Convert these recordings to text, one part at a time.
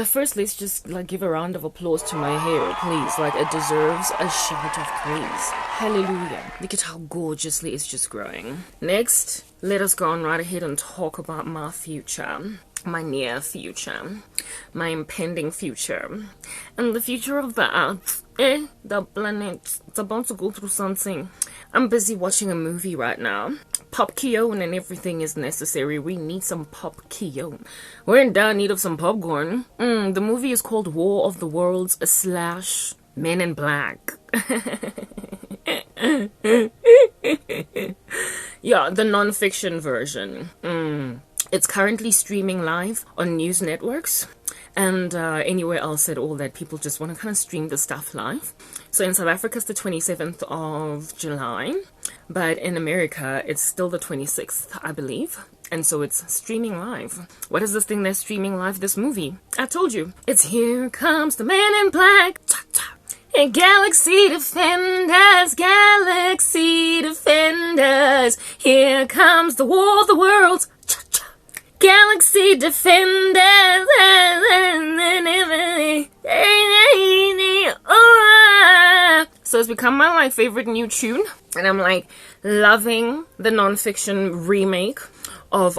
First, let's just like give a round of applause to my hair, please. Like, it deserves a shout of praise. Hallelujah. Look at how gorgeously it's just growing. Next, let us go on right ahead and talk about my future. My near future. My impending future. And the future of the earth. The planet. It's about to go through something. I'm busy watching a movie right now. Popcorn and everything is necessary. We need some popcorn. We're in dire need of some popcorn. The movie is called War of the Worlds / Men in Black. Yeah, the non-fiction version. It's currently streaming live on news networks and anywhere else at all that people just want to kind of stream the stuff live. So in South Africa, it's the 27th of July, but in America, it's still the 26th, I believe. And so it's streaming live. What is this thing that's streaming live? This movie. I told you. It's Here Comes the Man in Black. Hey, Galaxy Defenders, Galaxy Defenders. Here comes the War of the Worlds. Galaxy Defenders. So it's become my like favorite new tune, and I'm like loving the non-fiction remake of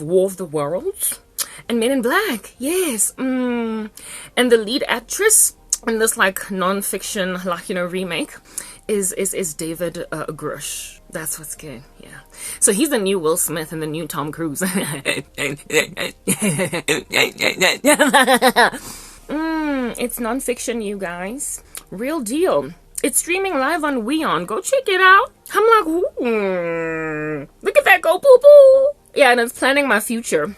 War of the Worlds and Men in Black. Yes. And the lead actress in this like non-fiction like remake is David Grush. That's what's good. Yeah. So he's the new Will Smith and the new Tom Cruise. It's non-fiction, you guys. Real deal. It's streaming live on Weon. Go check it out. I'm like, ooh, look at that go poo poo. Yeah, and it's planning my future.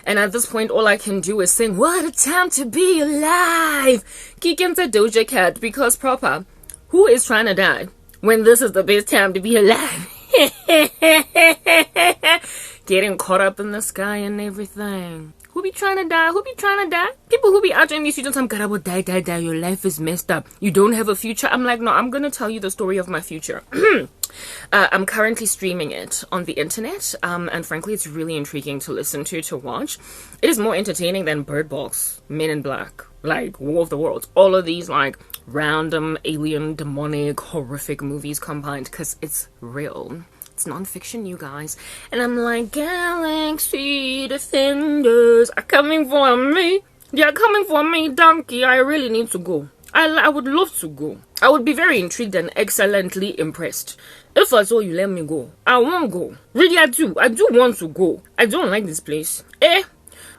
And at this point, all I can do is sing, what a time to be alive. Kick into Doja Cat, because proper, who is trying to die when this is the best time to be alive? Getting caught up in the sky and everything. Who be trying to die? Who be trying to die? People who be out in these streets, I'm gonna die. Your life is messed up. You don't have a future. I'm like, no, I'm gonna tell you the story of my future. I'm currently streaming it on the internet, and frankly, it's really intriguing to listen to watch. It is more entertaining than Bird Box, Men in Black, like War of the Worlds, all of these like random alien, demonic, horrific movies combined, because it's real. It's non-fiction, you guys. And I'm like, Galaxy Defenders are coming for me. They're coming for me, donkey. I really need to go. I would love to go. I would be very intrigued and excellently impressed. If I saw you let me go, I won't go. Really, I do. I do want to go. I don't like this place.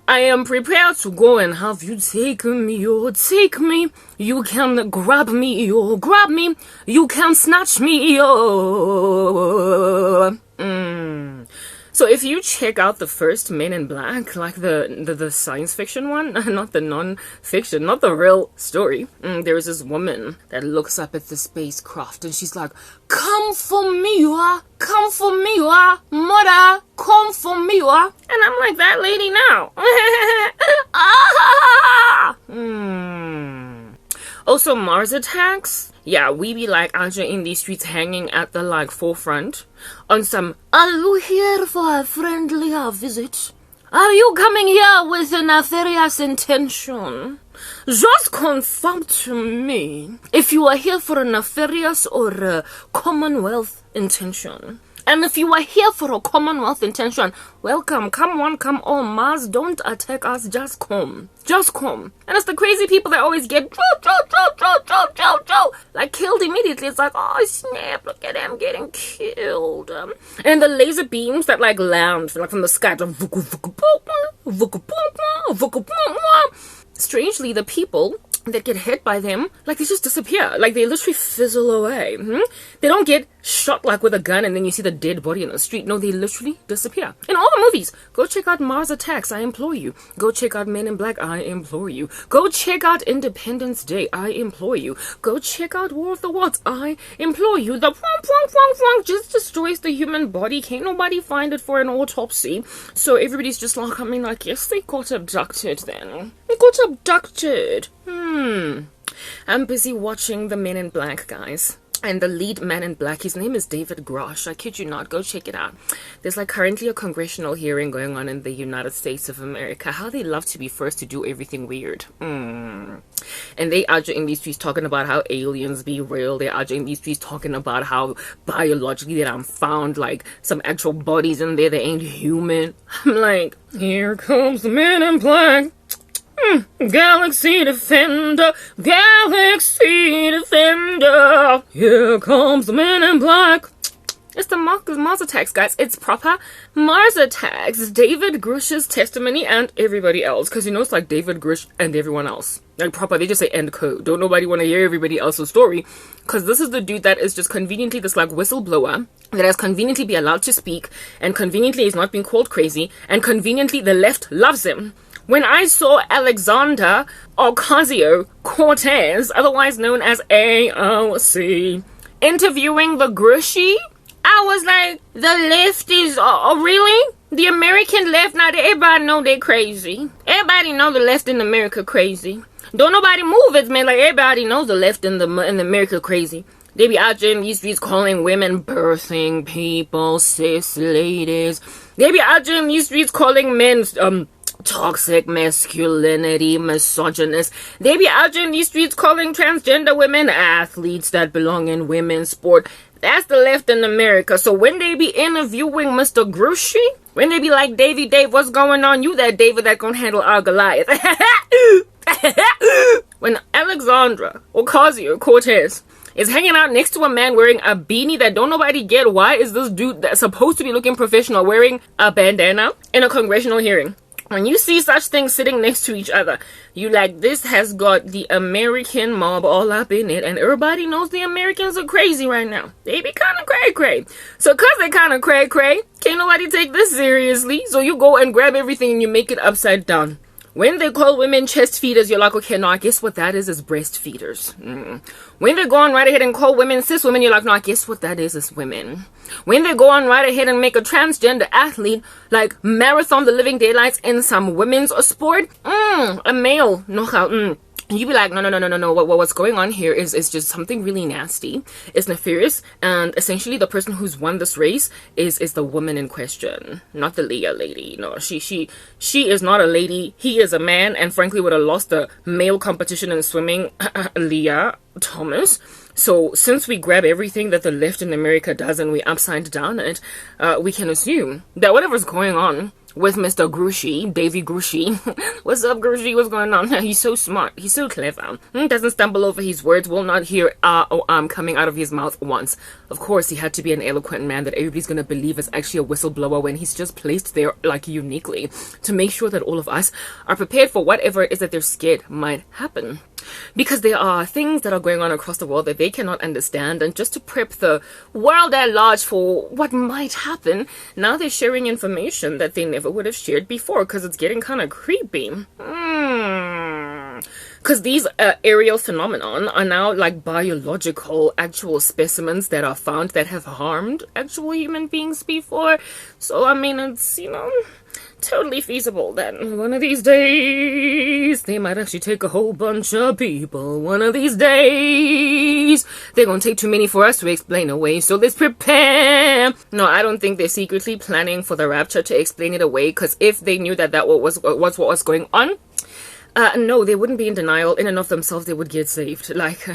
I am prepared to go and have you take me, oh, take me. You can grab me, oh, grab me. You can snatch me, oh. So if you check out the first Men in Black, like the science fiction one, not the non-fiction, not the real story, there is this woman that looks up at the spacecraft and she's like, come for me, come for me, mother, come for me, and I'm like, that lady now. Also, Mars Attacks. Yeah, we be like out here in these streets hanging at the like forefront on some, are you here for a friendly visit? Are you coming here with a nefarious intention? Just confirm to me if you are here for a nefarious or a Commonwealth intention. And if you are here for a Commonwealth intention, welcome, come on, come on, Mars, don't attack us, just come. Just come. And it's the crazy people that always get like killed immediately. It's like, oh snap, look at them getting killed. And the laser beams that like land like from the sky. Strangely, the people that get hit by them, like, they just disappear. Like, they literally fizzle away. They don't get shot, like, with a gun and then you see the dead body in the street. No, they literally disappear. In all the movies. Go check out Mars Attacks, I implore you. Go check out Men in Black, I implore you. Go check out Independence Day, I implore you. Go check out War of the Worlds, I implore you. The just destroys the human body. Can't nobody find it for an autopsy. So everybody's just like, I mean, I guess they got abducted then. They got abducted. I'm busy watching the Men in Black, guys. And the lead man in black, his name is David Grosh. I kid you not. Go check it out. There's like currently a congressional hearing going on in the United States of America. How they love to be first to do everything weird. And they are in these streets talking about how aliens be real. They are in these streets talking about how biologically that I'm found like some actual bodies in there that ain't human. I'm like, here comes the man in black. Galaxy Defender, Galaxy Defender. Here comes the man in black. It's the Mars attacks, guys. It's proper Mars attacks. It's David Grush's testimony and everybody else. Because you know it's like David Grush and everyone else. Like proper, they just say end code. Don't nobody want to hear everybody else's story. Because this is the dude that is just conveniently this like whistleblower that has conveniently been allowed to speak. And conveniently is not being called crazy. And conveniently the left loves him. When I saw Alexander Ocasio-Cortez, otherwise known as AOC, interviewing the Grushi, I was like, the left is, really? The American left? Now, everybody know they're crazy. Everybody know the left in America crazy. Don't nobody move it, man. Like, everybody knows the left in America crazy. They be out there in these streets calling women birthing people, cis ladies. They be out there in these streets calling men, toxic masculinity, misogynist. They be out there in these streets calling transgender women athletes that belong in women's sport. That's the left in America. So when they be interviewing Mr. Grushi, when they be like, Davey Dave, what's going on? You that David that gonna handle our Goliath. When Alexandra Ocasio-Cortez is hanging out next to a man wearing a beanie that don't nobody get, why is this dude that's supposed to be looking professional wearing a bandana in a congressional hearing? When you see such things sitting next to each other, you like, this has got the American mob all up in it, and everybody knows the Americans are crazy right now. They be kind of cray-cray. So cause they kind of cray-cray, can't nobody take this seriously, so you go and grab everything and you make it upside down. When they call women chest feeders, you're like, okay, no, I guess what that is breastfeeders. When they go on right ahead and call women cis women, you're like, no, I guess what that is women. When they go on right ahead and make a transgender athlete, like marathon the living daylights in some women's sport, a male knockout, and you be like, no. What's going on here is just something really nasty. It's nefarious, and essentially the person who's won this race is the woman in question, not the Leah lady. No, she is not a lady. He is a man, and frankly would have lost the male competition in swimming, Leah Thomas. So since we grab everything that the left in America does and we upside down it, we can assume that whatever's going on with Mr. Grushi, Davy Grushi. What's up, Grushi? What's going on? He's so smart. He's so clever. Doesn't stumble over his words. Will not hear coming out of his mouth once. Of course, he had to be an eloquent man that everybody's gonna believe is actually a whistleblower when he's just placed there, like, uniquely to make sure that all of us are prepared for whatever it is that they're scared might happen. Because there are things that are going on across the world that they cannot understand, and just to prep the world at large for what might happen, now they're sharing information that they never would have shared before, because it's getting kind of creepy. Because these aerial phenomenon are now like biological actual specimens that are found that have harmed actual human beings before. So I mean, it's, totally feasible that one of these days they might actually take a whole bunch of people. One of these days they're gonna take too many for us to explain away, so let's prepare. No, I don't think they're secretly planning for the rapture to explain it away, because if they knew that was what was going on, no, they wouldn't be in denial. In and of themselves, they would get saved. Like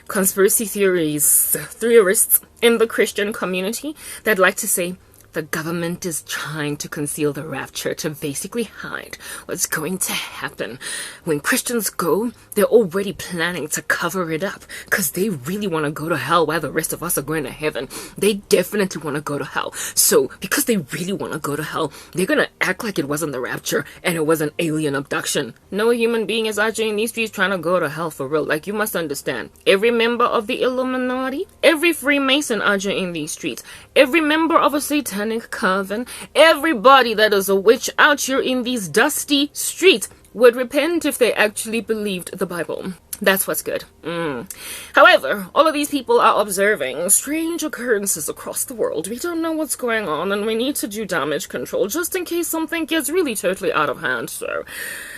conspiracy theorists in the Christian community that like to say the government is trying to conceal the rapture to basically hide what's going to happen. When Christians go, they're already planning to cover it up because they really want to go to hell while the rest of us are going to heaven. They definitely want to go to hell. So because they really want to go to hell, they're going to act like it wasn't the rapture and it was an alien abduction. No human being is actually in these streets trying to go to hell for real. Like, you must understand, every member of the Illuminati, every Freemason out in these streets, every member of a satanic coven, everybody that is a witch out here in these dusty streets would repent if they actually believed the Bible. That's what's good. However, all of these people are observing strange occurrences across the world. We don't know what's going on, and we need to do damage control just in case something gets really totally out of hand. So,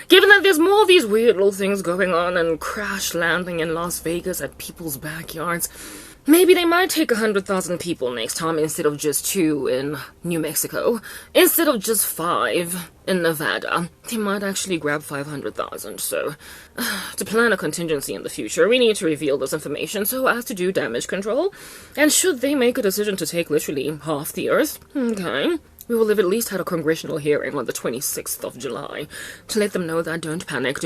given that there's more of these weird little things going on and crash landing in Las Vegas at people's backyards, Maybe they might take 100,000 people next time instead of just 2 in New Mexico. Instead of just 5 in Nevada. They might actually grab 500,000, so to plan a contingency in the future, we need to reveal this information so as to do damage control. And should they make a decision to take literally half the Earth, okay, we will have at least had a congressional hearing on the 26th of July to let them know that don't panic,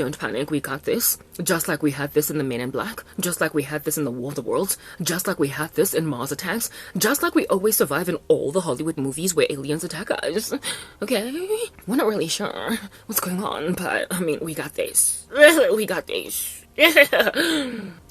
we got this. Just like we had this in the Men in Black, just like we had this in the War of the Worlds, just like we had this in Mars Attacks, just like we always survive in all the Hollywood movies where aliens attack us. Okay? We're not really sure what's going on, but, I mean, we got this. We got this.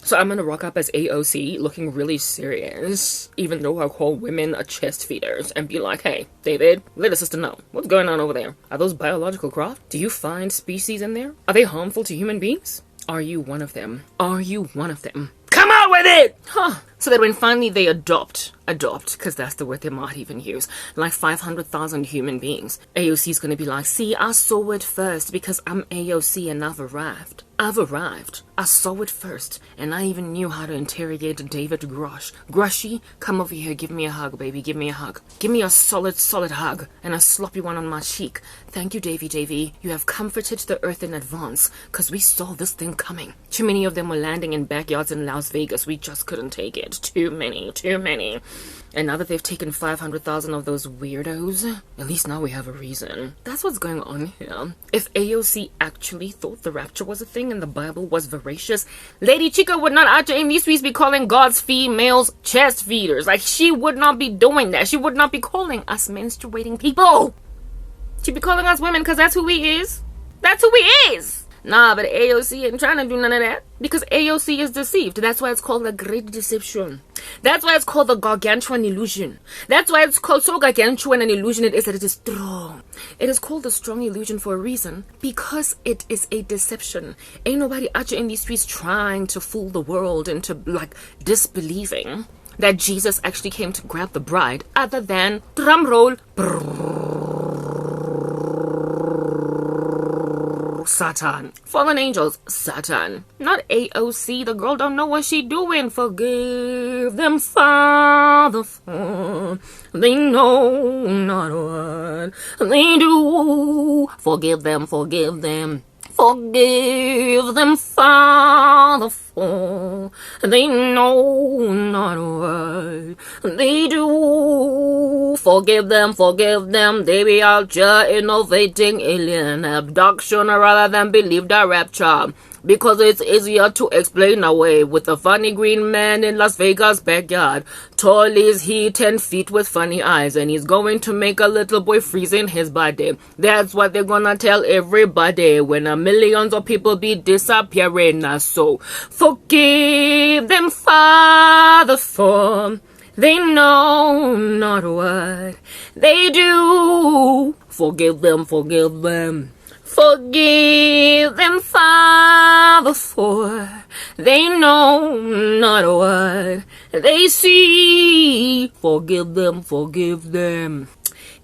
So I'm gonna rock up as AOC looking really serious, even though I call women a chest feeders, and be like, hey, David, let a sister know. What's going on over there? Are those biological craft? Do you find species in there? Are they harmful to human beings? Are you one of them? Are you one of them? Come out with it! Huh. So that when finally they adopt, because that's the word they might even use, like 500,000 human beings, AOC's gonna be like, see, I saw it first because I'm AOC and I've arrived. I saw it first, and I even knew how to interrogate David Grush. Grushy, come over here, give me a hug, baby, give me a hug. Give me a solid hug, and a sloppy one on my cheek. Thank you, Davy. You have comforted the earth in advance, because we saw this thing coming. Too many of them were landing in backyards in Las Vegas. We just couldn't take it. Too many. And now that they've taken 500,000 of those weirdos, at least now we have a reason. That's what's going on here. If AOC actually thought the rapture was a thing and the Bible was veracious, Lady Chica would not out in these streets be calling God's females chest feeders. Like, she would not be doing that. She would not be calling us menstruating people. She'd be calling us women because that's who we is. That's who we is. Nah, but AOC ain't trying to do none of that because AOC is deceived. That's why it's called the Great Deception. That's why it's called the Gargantuan Illusion. That's why it's called so gargantuan an illusion it is that it is strong. It is called a strong illusion for a reason because it is a deception. Ain't nobody out here in these streets trying to fool the world into like disbelieving that Jesus actually came to grab the bride other than, drumroll, Satan. Fallen angels, Satan. Not AOC. The girl don't know what she doing. Forgive them, Father, for they know not what they do. Forgive them. Forgive them, Father, for they know not what they do. Forgive them, they be out here innovating alien abduction rather than believe the rapture. Because it's easier to explain away with a funny green man in Las Vegas backyard. Tall is he, 10 feet with funny eyes, and he's going to make a little boy freeze in his body. That's what they're gonna tell everybody when millions of people be disappearing. So forgive them, Father, for they know not what they do. Forgive them. Forgive them, Father, for they know not what they see. Forgive them.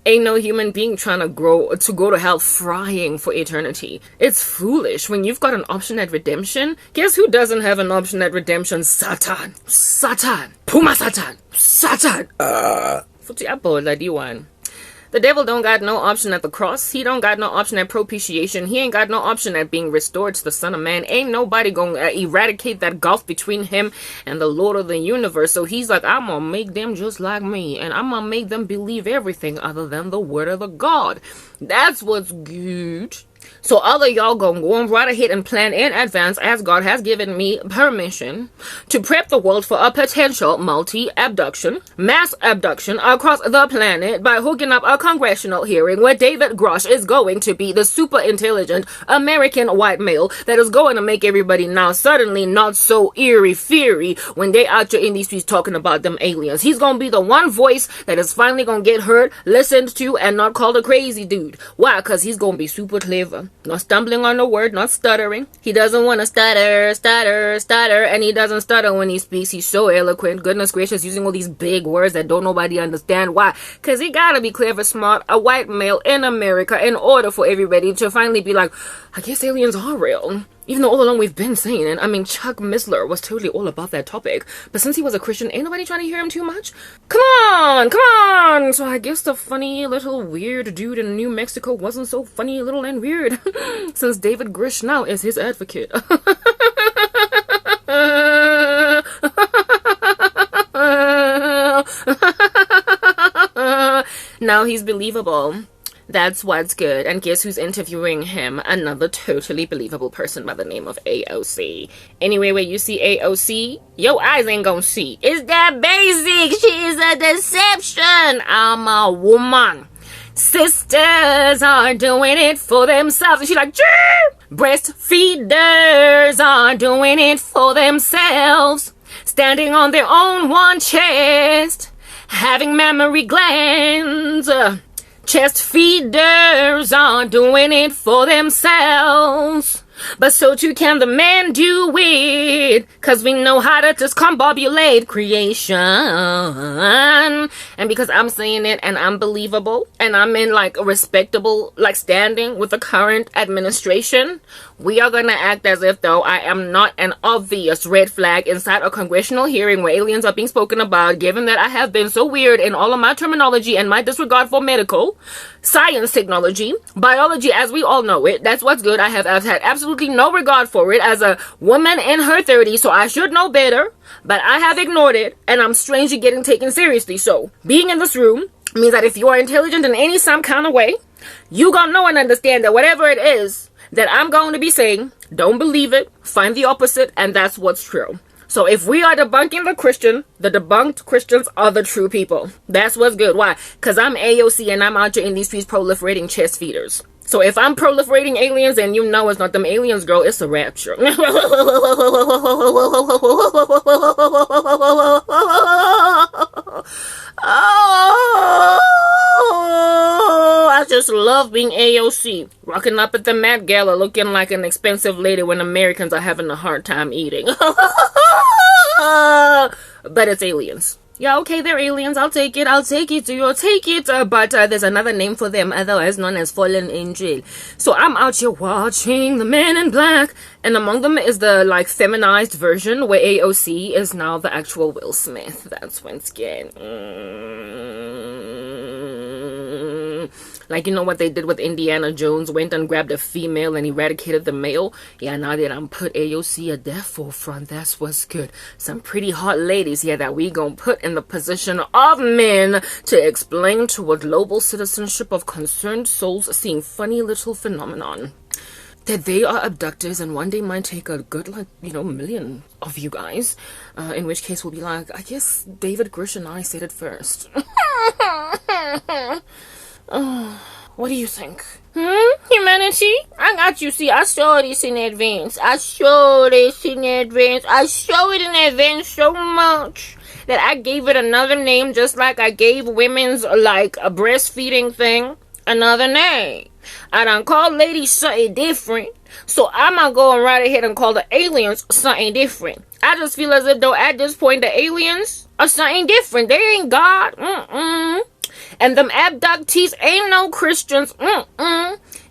Ain't no human being trying to go to hell frying for eternity. It's foolish. When you've got an option at redemption, guess who doesn't have an option at redemption? Satan. Puma Satan. Futhi apple la diwan. The devil don't got no option at the cross. He don't got no option at propitiation. He ain't got no option at being restored to the Son of Man. Ain't nobody gonna eradicate that gulf between him and the Lord of the universe. So he's like, I'm gonna make them just like me. And I'm gonna make them believe everything other than the word of the God. That's what's good. So all of y'all gonna go on right ahead and plan in advance, as God has given me permission, to prep the world for a potential mass abduction across the planet by hooking up a congressional hearing where David Grush is going to be the super intelligent American white male that is going to make everybody now suddenly not so eerie-feary when they out there in these streets talking about them aliens. He's gonna be the one voice that is finally gonna get heard, listened to, and not called a crazy dude. Why? Because he's gonna be super clever. Not stumbling on the word, not stuttering. He doesn't want to stutter, and he doesn't stutter when he speaks. He's so eloquent. Goodness gracious, using all these big words that don't nobody understand. Why? Because he gotta be clever, smart, a white male in America in order for everybody to finally be like, I guess aliens are real. Even though all along we've been saying it. I mean, Chuck Missler was totally all about that topic. But since he was a Christian, ain't nobody trying to hear him too much? Come on, come on! So I guess the funny little weird dude in New Mexico wasn't so funny little and weird. Since David Grish now is his advocate. Now he's believable. That's what's good. And guess who's interviewing him? Another totally believable person by the name of AOC. Anyway, where you see AOC, your eyes ain't gonna see. It's that basic. She is a deception. I'm a woman. Sisters are doing it for themselves. And she's like, Gee! Breastfeeders are doing it for themselves. Standing on their own one chest. Having mammary glands. Chest feeders are doing it for themselves. But so too can the men do it. Cause we know how to discombobulate creation. And because I'm saying it and I'm believable. And I'm in like a respectable like standing with the current administration. We are gonna act as if though I am not an obvious red flag inside a congressional hearing where aliens are being spoken about. Given that I have been so weird in all of my terminology and my disregard for medical, science, technology, biology as we all know it. That's what's good. I've had absolutely no regard for it as a woman in her 30s, so I should know better. But I have ignored it, and I'm strangely getting taken seriously. So, being in this room means that if you are intelligent in any some kind of way, you gonna know and understand that whatever it is that I'm going to be saying, don't believe it, find the opposite, and that's what's true. So if we are debunking the Christian, the debunked Christians are the true people. That's what's good. Why? Because I'm AOC and I'm out here in these streets proliferating chest feeders. So if I'm proliferating aliens and you know it's not them aliens, girl, it's a rapture. Oh, I just love being AOC. Rocking up at the Met Gala looking like an expensive lady when Americans are having a hard time eating. But it's aliens. Yeah, okay, they're aliens. I'll take it. Do you take it? But there's another name for them, otherwise known as fallen angel. So I'm out here watching the Men in Black, and among them is the like feminized version where AOC is now the actual Will Smith. That's what's good. Like, you know what they did with Indiana Jones? Went and grabbed a female and eradicated the male. Yeah, now that I'm put AOC at their forefront, that's what's good. Some pretty hot ladies here that we gonna put in the position of men to explain to a global citizenship of concerned souls seeing funny little phenomenon. That they are abductors and one day might take a good, like, you know, million of you guys. In which case we'll be like, I guess David Grish and I said it first. What do you think? Humanity? I got you. See, I saw this in advance. I saw it in advance so much that I gave it another name, just like I gave women's, like, a breastfeeding thing another name. I done called ladies something different, so I'm gonna go right ahead and call the aliens something different. I just feel as if, though, at this point, the aliens are something different. They ain't God. And them abductees ain't no Christians.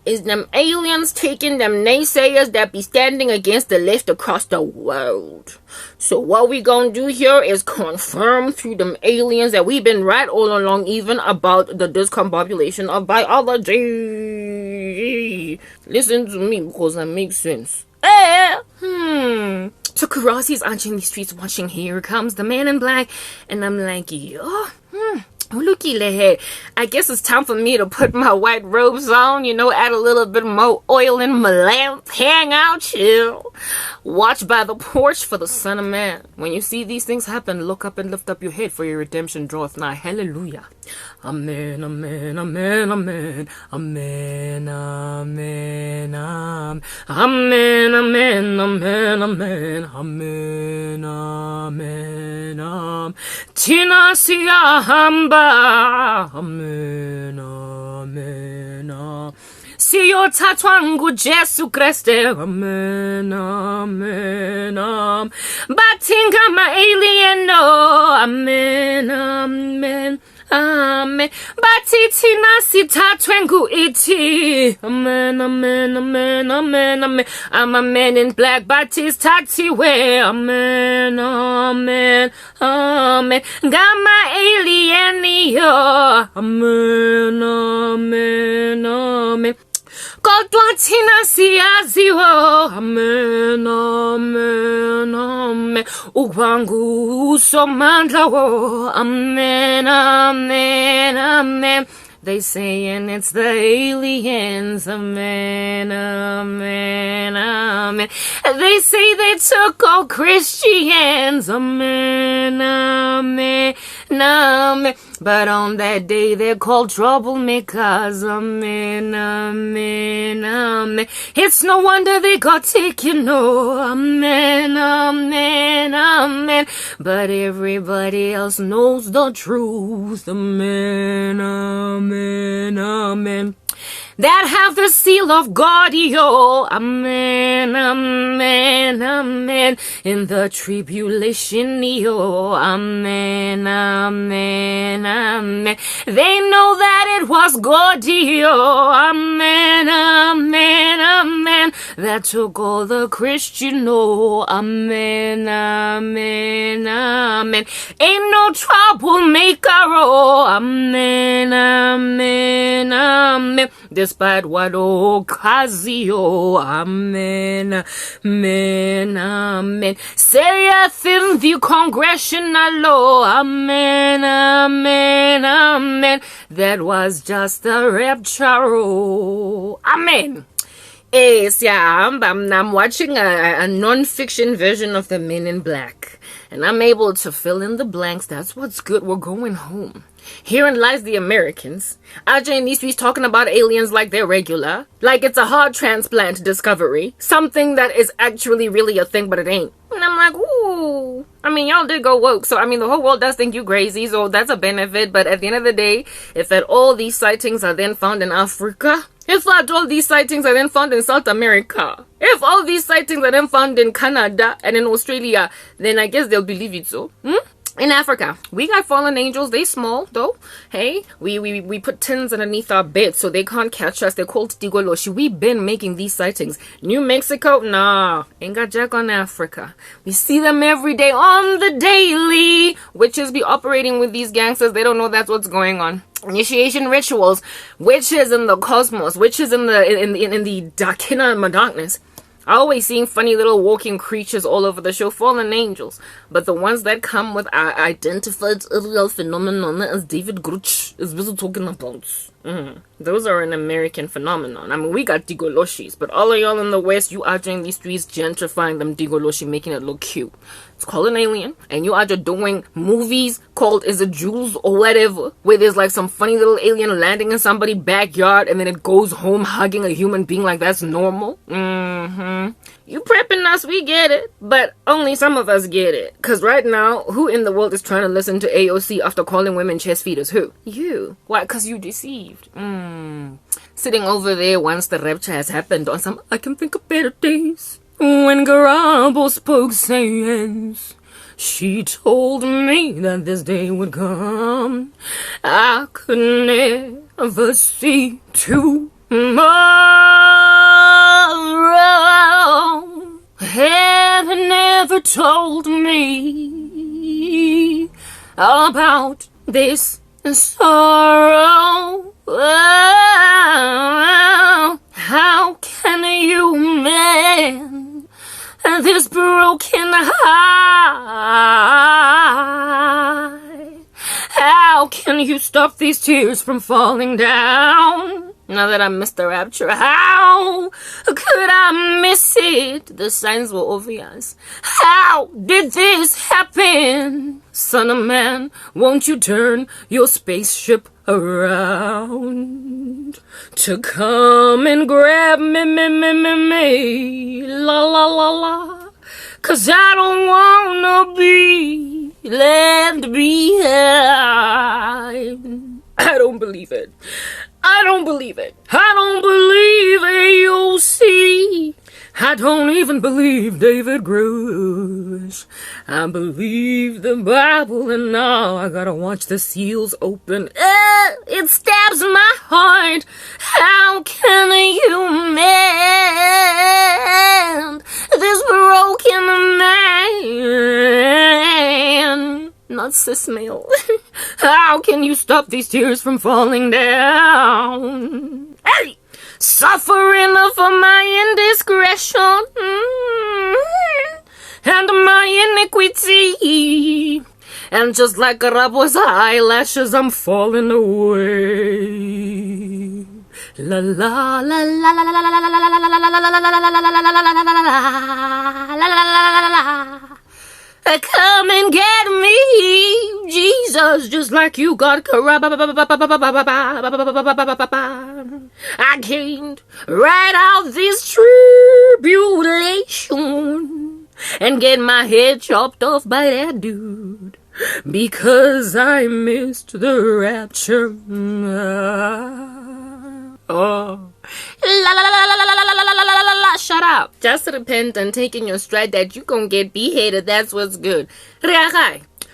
Is them aliens taking them naysayers that be standing against the left across the world. So what we gonna do here is confirm through them aliens that we've been right all along, even about the discombobulation of biology. Listen to me, because that makes sense. So Karasi's out in the streets watching Here Comes the Man in Black, and I'm like, looky ahead. I guess it's time for me to put my white robes on, you know, add a little bit more oil in my lamp, hang out, chill, watch by the porch for the Son of Man. When you see these things happen, look up and lift up your head, for your redemption draweth nigh. Hallelujah. Amen, amen, amen, amen, amen, amen, amen, amen, amen, amen, amen, amen, amen, amen, Tina siya hamba, amen, amen, amen. Siyo tatwangu Jesu Kriste, amen, amen, amen. Batinga ma alien, no, amen, amen. Amen. Batiti nasithathwe ngu-ithi. Amen, amen, amen, amen, amen. I'm a man in black, batisthathiwe. Amen, amen, amen. Ngama alien yo. Amen, amen, amen. Kodwa thina siyaziwo. Amen, amen, amen. Ukwangu usomandla wo. Amen, amen, amen. They saying it's the aliens. Amen, amen, amen. They say they took all Christians. Amen, amen, amen. But on that day they're called troublemakers. Amen, amen, amen. It's no wonder they got taken. No, amen, amen, amen. But everybody else knows the truth. Amen, amen, amen. That have the seal of God, yo. Amen, amen, amen. In the tribulation, yo. Amen, amen, amen. They know that it was God, yo. Amen, amen, amen. That took all the Christian, oh. Amen, amen, amen. Ain't no troublemaker, oh. Amen, amen, amen. Despite what ocasio, amen, amen, amen. Saith in the congressional law, amen, amen, amen. That was just a rapture, oh, amen. Yes, yeah, I'm watching a non-fiction version of The Men in Black, and I'm able to fill in the blanks. That's what's good. We're going home. Herein lies the Americans. Ajay and Nisri's talking about aliens like they're regular. Like it's a heart transplant discovery. Something that is actually really a thing, but it ain't. And I'm like, ooh. I mean, y'all did go woke. So, I mean, the whole world does think you crazy. So, that's a benefit. But at the end of the day, if at all these sightings are then found in Africa, if at all these sightings are then found in South America, if all these sightings are then found in Canada and in Australia, then I guess they'll believe it so. In Africa, we got fallen angels. They small though. Hey, we put tins underneath our beds so they can't catch us. They're called tigoloshi. We've been making these sightings. New Mexico, nah, ain't got jack on Africa. We see them every day on the daily. Witches be operating with these gangsters. They don't know that's what's going on. Initiation rituals, witches in the cosmos, witches in the darkness. Always seeing funny little walking creatures all over the show, fallen angels. But the ones that come with identified aerial phenomenon, as David Gruch is busy talking about. Those are an American phenomenon. I mean, we got digoloshis, but all of y'all in the West, you are doing these streets, gentrifying them digoloshi, making it look cute. It's called an alien, and you are just doing movies called Is It Jules or whatever, where there's like some funny little alien landing in somebody's backyard, and then it goes home hugging a human being like that's normal. You prepping us, we get it, but only some of us get it. Cause right now, who in the world is trying to listen to AOC after calling women chest feeders? Who? You. Why? Cause you deceived. Sitting over there once the rapture has happened on some I can think of better days. When Garabo spoke sayings, she told me that this day would come. I could never see tomorrow. Heaven never told me about this sorrow. How can you mend this broken heart? How can you stop these tears from falling down? Now that I missed the rapture, how could I miss it? The signs were obvious. How did this happen? Son of man, won't you turn your spaceship around to come and grab me, la la la la, 'cause I don't wanna be left behind. I don't believe it. I don't believe it. I don't believe AOC. I don't even believe David Grush. I believe the Bible, and now I gotta watch the seals open. It stabs my heart. How can you mend this broken man? Not cis male. How can you stop these tears from falling down? Hey! Suffering for my indiscretion and my iniquity. And just like Rabo's eyelashes, I'm falling away. La la la la la la la la la la la la la la. Come and get me, Jesus, just like you got I can't ride out this tribulation and get my head chopped off by that dude because I missed the rapture. Oh. La la la la la la la la la la la la. Shut up. Just repent and take in your stride that you gon' get beheaded. That's what's good.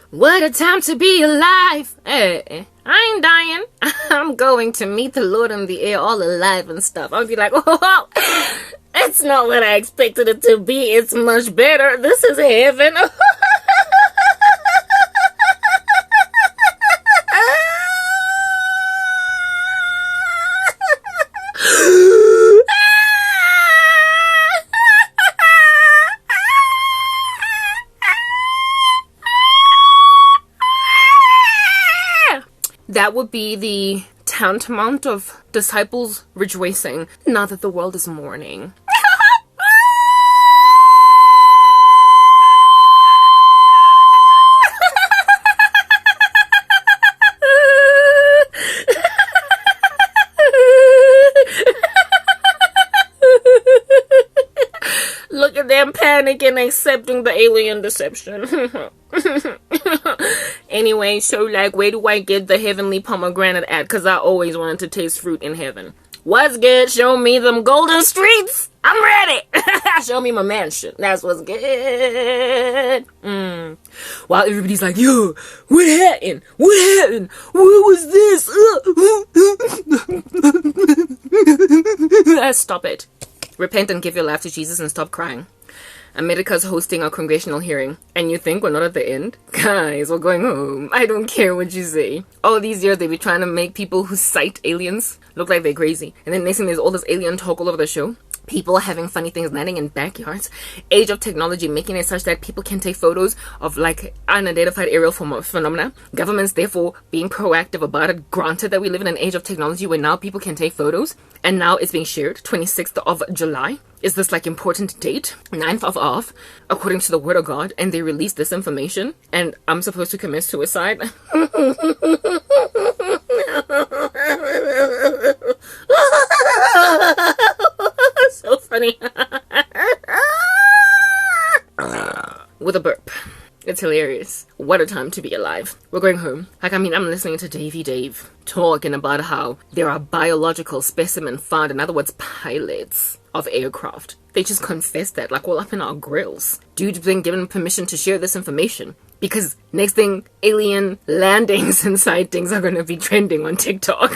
What a time to be alive. I ain't dying. I'm going to meet the Lord in the air all alive and stuff. I'll be like, oh, it's not what I expected it to be. It's much better. This is heaven. That would be the tantamount of disciples rejoicing now that the world is mourning. Look at them panicking, accepting the alien deception. Anyway, so like, where do I get the heavenly pomegranate at? Because I always wanted to taste fruit in heaven. What's good? Show me them golden streets. I'm ready. Show me my mansion. That's what's good. While everybody's like, yo, what happened? What happened? What was this? Stop it. Repent and give your life to Jesus and stop crying. America's hosting a congressional hearing, and you think we're not at the end? Guys, we're going home. I don't care what you say. All these years, they be trying to make people who cite aliens look like they're crazy. And then next thing, there's all this alien talk all over the show. People having funny things landing in backyards. Age of technology making it such that people can take photos of like unidentified aerial phenomena. Governments therefore being proactive about it. Granted that we live in an age of technology where now people can take photos. And now it's being shared. 26th of July is this like important date. 9th of according to the word of God. And they released this information. And I'm supposed to commit suicide. So funny. With a burp. It's hilarious. What a time to be alive. We're going home. Like, I mean, I'm listening to Davey Dave talking about how there are biological specimens found, in other words, pilots of aircraft. They just confessed that, like, all up in our grills. Dude's been given permission to share this information because next thing, alien landings and sightings are going to be trending on TikTok.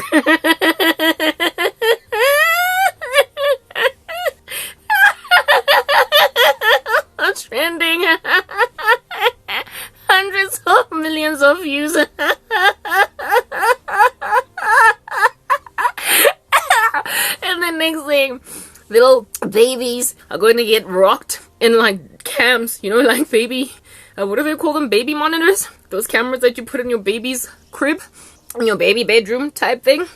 Trending. Hundreds of millions of views. And the next thing, little babies are going to get rocked in like cams, you know, like baby, what do they call them? Baby monitors? Those cameras that you put in your baby's crib, in your baby bedroom type thing,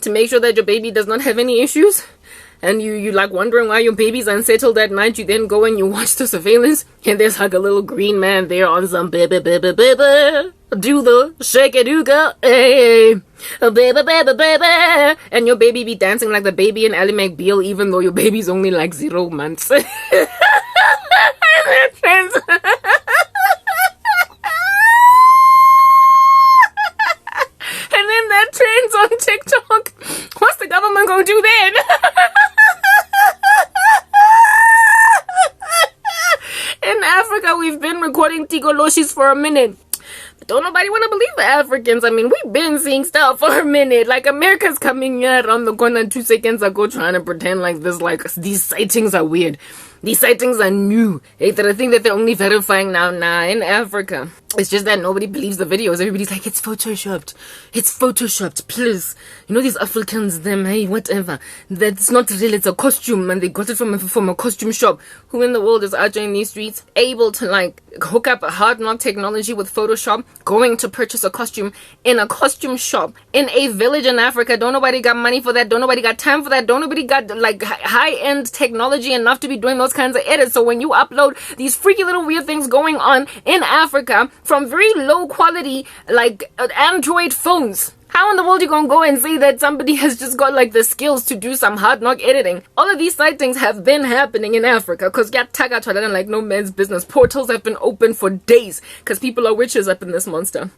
to make sure that your baby does not have any issues. And you like wondering why your baby's unsettled at night. You then go and you watch the surveillance, and there's like a little green man there on some baby, baby, baby, do the shake it, do go, hey, baby, baby, baby, and your baby be dancing like the baby in Ally McBeal, even though your baby's only like 0 months. And then that trends on TikTok. What's the government gonna do then? we've been recording Tigoloshis for a minute. But don't nobody want to believe the Africans. I mean, we've been seeing stuff for a minute. Like, America's coming here around the corner 2 seconds ago trying to pretend like this, like, these sightings are weird. These sightings are new. That I think that they're only verifying now in Africa. It's just that nobody believes the videos. Everybody's like, it's photoshopped. It's photoshopped, please. You know, these Africans, them, hey, whatever. That's not real. It's a costume, and they got it from a costume shop. Who in the world is out in these streets able to, like, hook up a hard knock technology with Photoshop, going to purchase a costume in a costume shop in a village in Africa? Don't nobody got money for that. Don't nobody got time for that. Don't nobody got, like, high-end technology enough to be doing those kinds of edits. So when you upload these freaky little weird things going on in Africa from very low quality, like, Android phones, how in the world you gonna go and say that somebody has just got, like, the skills to do some hard knock editing? All of these sightings have been happening in Africa because like no man's business. Portals have been open for days because people are witches up in this monster.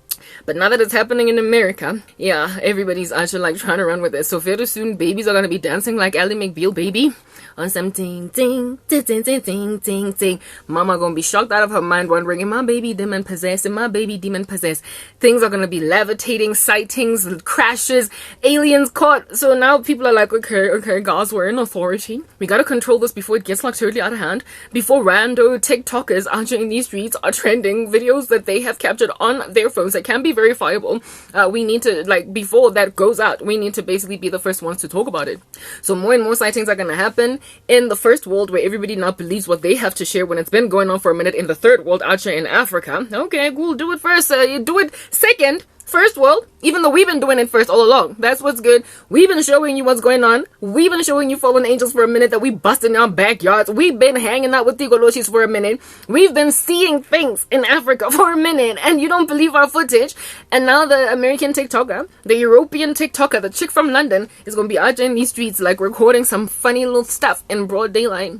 But now that it's happening in America, yeah, everybody's actually, like, trying to run with it. So very soon babies are gonna be dancing like Ally McBeal, baby, on some ting ting ting ting ting ting ting ting. Mama gonna be shocked out of her mind wondering, am my baby demon possessed? Am my baby demon possessed? Things are gonna be levitating, sightings, crashes, aliens caught. So now people are like, okay guys, we're in authority. We gotta control this before it gets, like, totally out of hand. Before rando TikTokers out in these streets are trending videos that they have captured on their phones that can be verifiable. We need to, like, before that goes out, we need to basically be the first ones to talk about it. So more and more sightings are gonna happen in the first world, where everybody now believes what they have to share when it's been going on for a minute in the third world out here in Africa. Okay, cool, do it first. You do it second. First world, even though we've been doing it first all along. That's what's good. We've been showing you what's going on. We've been showing you fallen angels for a minute, that we bust in our backyards. We've been hanging out with Tigoloshis for a minute. We've been seeing things in Africa for a minute, and you don't believe our footage. And now the American TikToker, the European TikToker, the chick from London, is going to be out in these streets, like, recording some funny little stuff in broad daylight.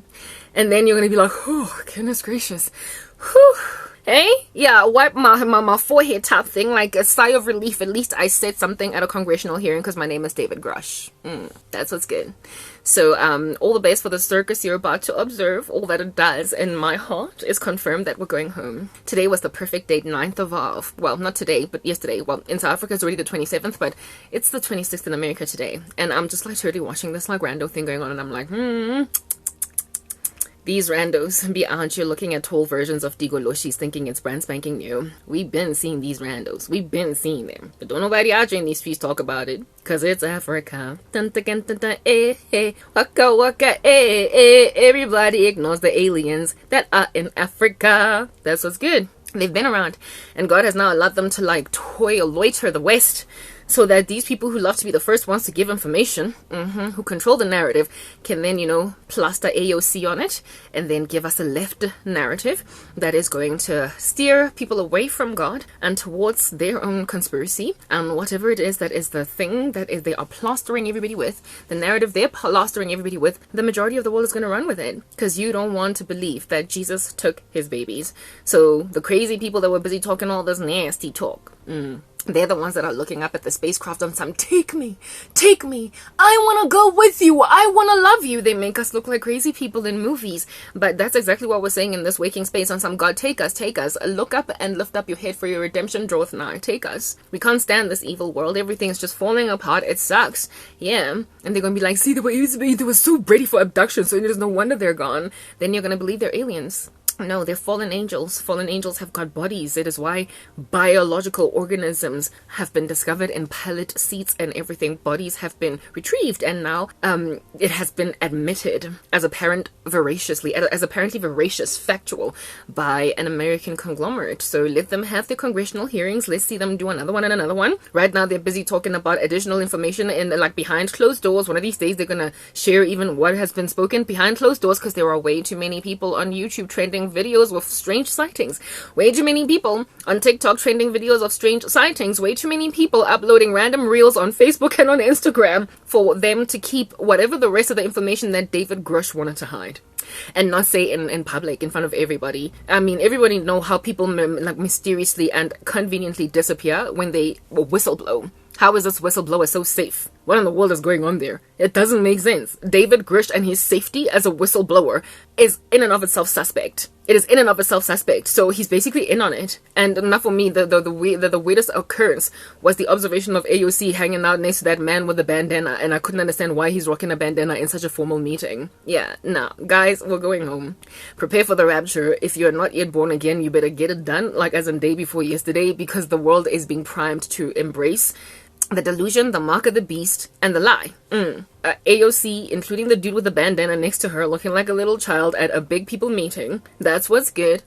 And then you're going to be like, oh, goodness gracious. Whew. Hey, yeah, wipe my forehead top thing, like a sigh of relief. At least I said something at a congressional hearing because my name is David Grush. That's what's good. So, all the best for the circus you're about to observe. All that it does in my heart is confirmed that we're going home. Today was the perfect date, 9th of, well, not today, but yesterday. Well, in South Africa it's already the 27th, but it's the 26th in America today. And I'm just, like, totally watching this, like, rando thing going on, and I'm like, these randos be out here looking at tall versions of Tigoloshis thinking it's brand spanking new. We've been seeing these randos. We've been seeing them. But don't nobody out here in these streets talk about it. Because it's Africa. Dun, dun, dun, dun, dun, eh, eh. Waka waka, eh, eh. Everybody ignores the aliens that are in Africa. That's what's good. They've been around. And God has now allowed them to, like, loiter the West, so that these people who love to be the first ones to give information, who control the narrative, can then, you know, plaster AOC on it and then give us a left narrative that is going to steer people away from God and towards their own conspiracy. And whatever it is that is the thing that is they are plastering everybody with, the narrative they're plastering everybody with, the majority of the world is going to run with it. Because you don't want to believe that Jesus took his babies. So the crazy people that were busy talking all this nasty talk, they're the ones that are looking up at the spacecraft on some, take me, I want to go with you, I want to love you. They make us look like crazy people in movies, but that's exactly what we're saying in this waking space on some, God, take us, look up and lift up your head, for your redemption draweth nigh. Take us. We can't stand this evil world. Everything's just falling apart. It sucks. Yeah. And they're gonna be like, see, they were so ready for abduction, so there's no wonder they're gone. Then you're gonna believe they're aliens. No, they're fallen angels. Fallen angels have got bodies. It is why biological organisms have been discovered in pilot seats and everything. Bodies have been retrieved, and now it has been admitted as apparently veracious, factual by an American conglomerate. So let them have their congressional hearings. Let's see them do another one and another one. Right now they're busy talking about additional information in, like, behind closed doors. One of these days they're gonna share even what has been spoken behind closed doors, because there are way too many people on YouTube trending videos with strange sightings. Way too many people on TikTok trending videos of strange sightings. Way too many people uploading random reels on Facebook and on Instagram for them to keep whatever the rest of the information that David Grush wanted to hide and not say in public in front of everybody. I mean, everybody know how people like mysteriously and conveniently disappear when they whistleblow. How is this whistleblower so safe What in the world is going on there? It doesn't make sense. David Grush and his safety as a whistleblower is in and of itself suspect. It is in and of itself suspect. So he's basically in on it. And enough for me, the weirdest occurrence was the observation of AOC hanging out next to that man with the bandana, and I couldn't understand why he's rocking a bandana in such a formal meeting. Yeah, nah, guys, we're going home. Prepare for the rapture. If you're not yet born again, you better get it done, like as in day before yesterday, because the world is being primed to embrace the delusion, the mark of the beast, and the lie. AOC, including the dude with the bandana next to her, looking like a little child at a big people meeting. That's what's good.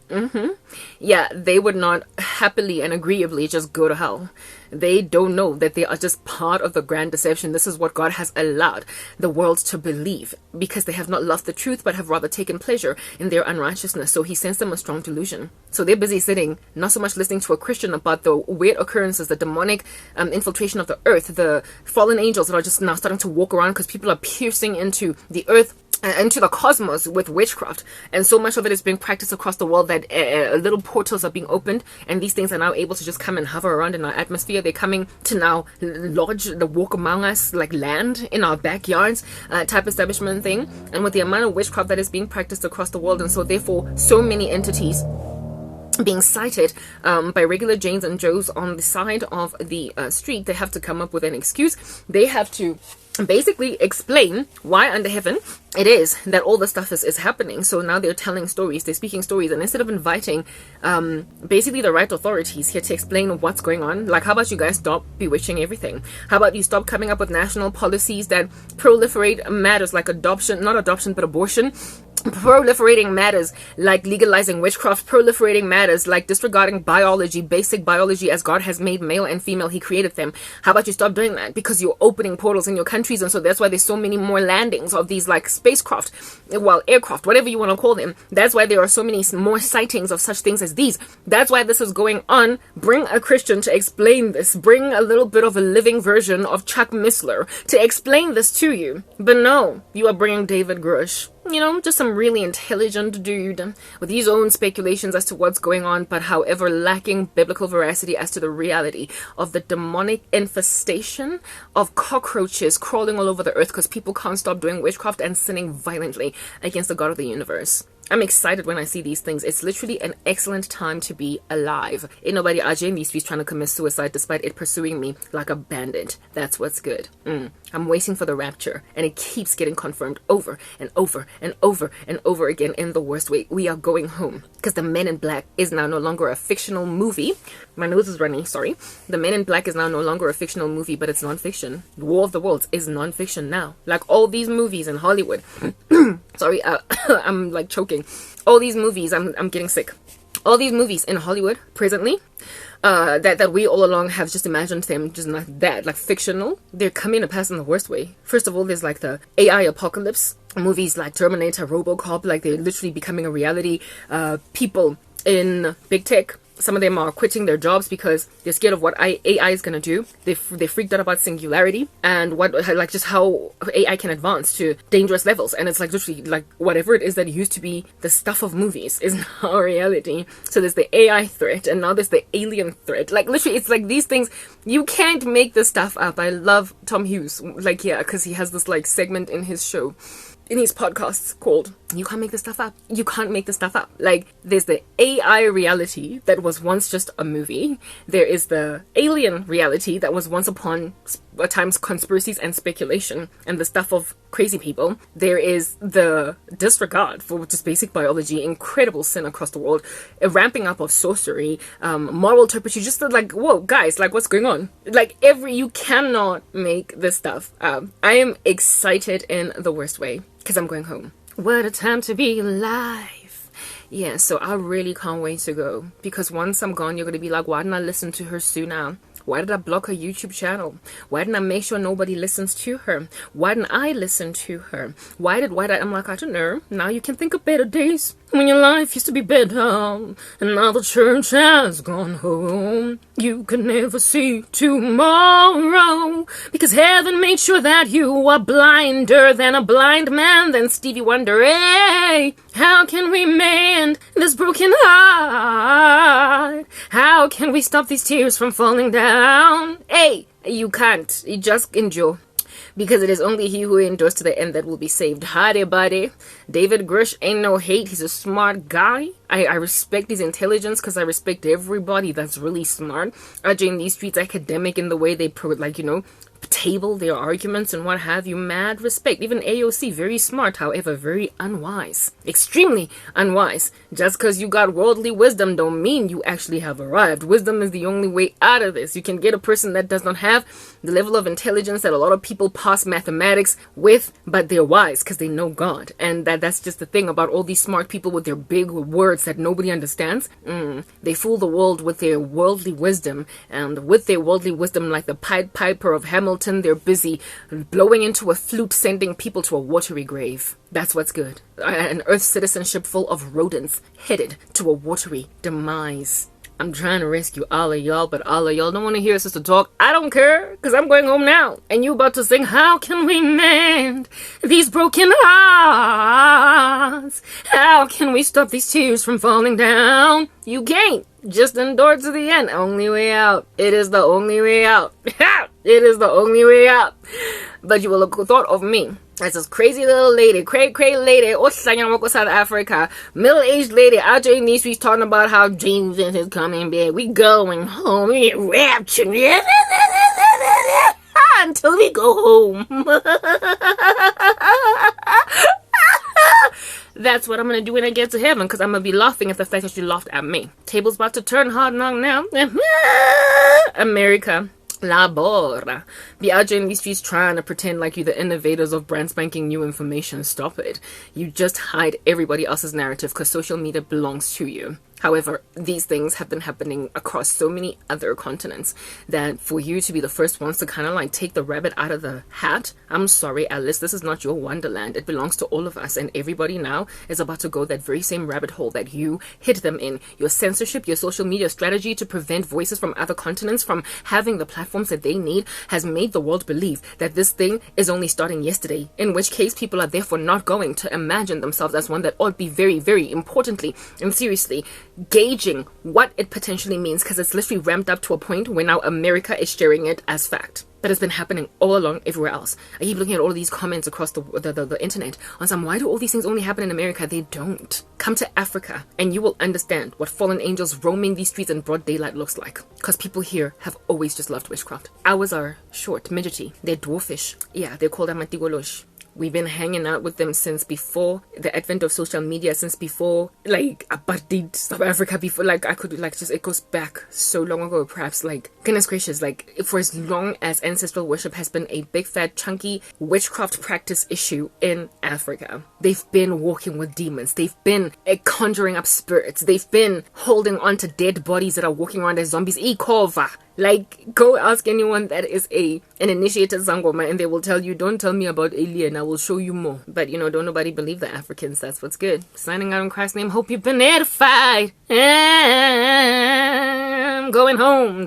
Yeah, they would not happily and agreeably just go to hell. They don't know that they are just part of the grand deception. This is what God has allowed the world to believe, because they have not loved the truth but have rather taken pleasure in their unrighteousness. So he sends them a strong delusion. So they're busy sitting, not so much listening to a Christian about the weird occurrences, the demonic infiltration of the earth, the fallen angels that are just now starting to walk around because people are piercing into the earth, into the cosmos with witchcraft, and so much of it is being practiced across the world that little portals are being opened, and these things are now able to just come and hover around in our atmosphere. They're coming to now lodge, the walk among us, like land in our backyards type establishment thing. And with the amount of witchcraft that is being practiced across the world, and so therefore so many entities being cited by regular Janes and Joes on the side of the street, they have to come up with an excuse. They have to basically explain why under heaven it is that all the stuff is happening. So now they're telling stories, they're speaking stories, and instead of inviting basically the right authorities here to explain what's going on, like, how about you guys stop bewitching everything? How about you stop coming up with national policies that proliferate matters like adoption, not adoption, but abortion, proliferating matters like legalizing witchcraft, proliferating matters like disregarding biology, basic biology as God has made male and female. He created them. How about you stop doing that? Because you're opening portals in your countries, and so that's why there's so many more landings of these like spacecraft, well, aircraft, whatever you want to call them. That's why there are so many more sightings of such things as these. That's why this is going on. Bring a Christian to explain this. Bring a little bit of a living version of Chuck Missler to explain this to you. But no, you are bringing David Grush. You know, just some really intelligent dude with his own speculations as to what's going on, but however lacking biblical veracity as to the reality of the demonic infestation of cockroaches crawling all over the earth because people can't stop doing witchcraft and sinning violently against the God of the universe. I'm excited when I see these things. It's literally an excellent time to be alive. Ain't nobody RJ in these streets trying to commit suicide despite it pursuing me like a bandit. That's what's good. I'm waiting for the rapture, and it keeps getting confirmed over and over and over and over again in the worst way. We are going home because the Men in Black is now no longer a fictional movie. My nose is running, sorry. The Men in Black is now no longer a fictional movie, but it's non-fiction. War of the Worlds is non-fiction now. Like all these movies in Hollywood. Sorry, I'm like choking. All these movies, I'm getting sick. All these movies in Hollywood presently, that we all along have just imagined them just not that, like fictional, they're coming to pass in the worst way. First of all, there's like the AI apocalypse, movies like Terminator, RoboCop, like they're literally becoming a reality. People in big tech, some of them are quitting their jobs because they're scared of what AI is going to do. They freaked out about singularity and what, like, just how AI can advance to dangerous levels. And it's like literally like whatever it is that used to be the stuff of movies is now a reality. So there's the AI threat, and now there's the alien threat. Like literally, it's like these things, you can't make this stuff up. I love Tom Hughes, like, yeah, because he has this like segment in his show, in his podcasts, called "You Can't Make This Stuff Up." You can't make this stuff up. Like, there's the AI reality that was once just a movie. There is the alien reality that was once upon at times conspiracies and speculation and the stuff of crazy people. There is the disregard for just basic biology, incredible sin across the world, a ramping up of sorcery, moral turpitude, just like, whoa, guys, like, what's going on? Like, you cannot make this stuff up. I am excited in the worst way because I'm going home. What a time to be alive. Yeah, so I really can't wait to go, because once I'm gone, you're going to be like, why didn't I listen to her sooner? Why did I block her YouTube channel? Why didn't I make sure nobody listens to her? Why didn't I listen to her? Why did I'm like, I don't know. Now you can think of better days when your life used to be better, and now the church has gone home. You can never see tomorrow, because heaven made sure that you are blinder than a blind man than Stevie Wonder. Hey, how can we mend this broken heart? How can we stop these tears from falling down? Hey, you can't. You just endure. because it is only he who endures to the end that will be saved. Howdy, buddy. David Grush ain't no hate. He's a smart guy. I respect his intelligence because I respect everybody that's really smart. In these streets, academic in the way they, table their arguments and what have you. Mad respect. Even AOC, very smart, however, very unwise. Extremely unwise. Just because you got worldly wisdom don't mean you actually have arrived. Wisdom is the only way out of this. You can get a person that does not have the level of intelligence that a lot of people pass mathematics with, but they're wise because they know God. And that's just the thing about all these smart people with their big words that nobody understands. They fool the world with their worldly wisdom, and with their worldly wisdom, like the Pied Piper of Hamilton, they're busy blowing into a flute, sending people to a watery grave. That's what's good. An Earth citizenship full of rodents headed to a watery demise. I'm trying to rescue all of y'all, but all of y'all don't want to hear a sister talk. I don't care, because I'm going home now. And you about to sing, how can we mend these broken hearts? How can we stop these tears from falling down? You can't. Just endure to the end. Only way out. It is the only way out. It is the only way out. But you will have thought of me as this crazy little lady, cray lady, South Africa, middle-aged lady out there in these streets talking about how James is coming back. We going home. We get rapture. Until we go home. That's what I'm going to do when I get to heaven, because I'm going to be laughing at the fact that she laughed at me. Table's about to turn hard knock now. America. Labora. Be out there in these streets trying to pretend like you're the innovators of brand spanking new information. Stop it. You just hide everybody else's narrative because social media belongs to you. However, these things have been happening across so many other continents that for you to be the first ones to kind of like take the rabbit out of the hat, I'm sorry, Alice, this is not your wonderland. It belongs to all of us, and everybody now is about to go that very same rabbit hole that you hid them in. Your censorship, your social media strategy to prevent voices from other continents from having the platforms that they need has made the world believe that this thing is only starting yesterday, in which case people are therefore not going to imagine themselves as one that ought to be very, very importantly and seriously gauging what it potentially means, because it's literally ramped up to a point where now America is sharing it as fact. That has been happening all along everywhere else. I keep looking at all of these comments across the internet on some, why do all these things only happen in America? They don't. Come to Africa and you will understand what fallen angels roaming these streets in broad daylight looks like. Because people here have always just loved witchcraft. Ours are short, midgety. They're dwarfish. Yeah, they're called amatigolosh. We've been hanging out with them since before the advent of social media, since before, like, apartheid, South Africa, before, like, I could, like, just, it goes back so long ago, perhaps, like, goodness gracious, like, for as long as ancestral worship has been a big, fat, chunky witchcraft practice issue in Africa, they've been walking with demons, they've been conjuring up spirits, they've been holding on to dead bodies that are walking around as zombies. Ikova. Like, go ask anyone that is an initiated Sangoma and they will tell you, don't tell me about alien, I will show you more. But, don't nobody believe the Africans. That's what's good. Signing out in Christ's name. Hope you've been edified. I'm going home.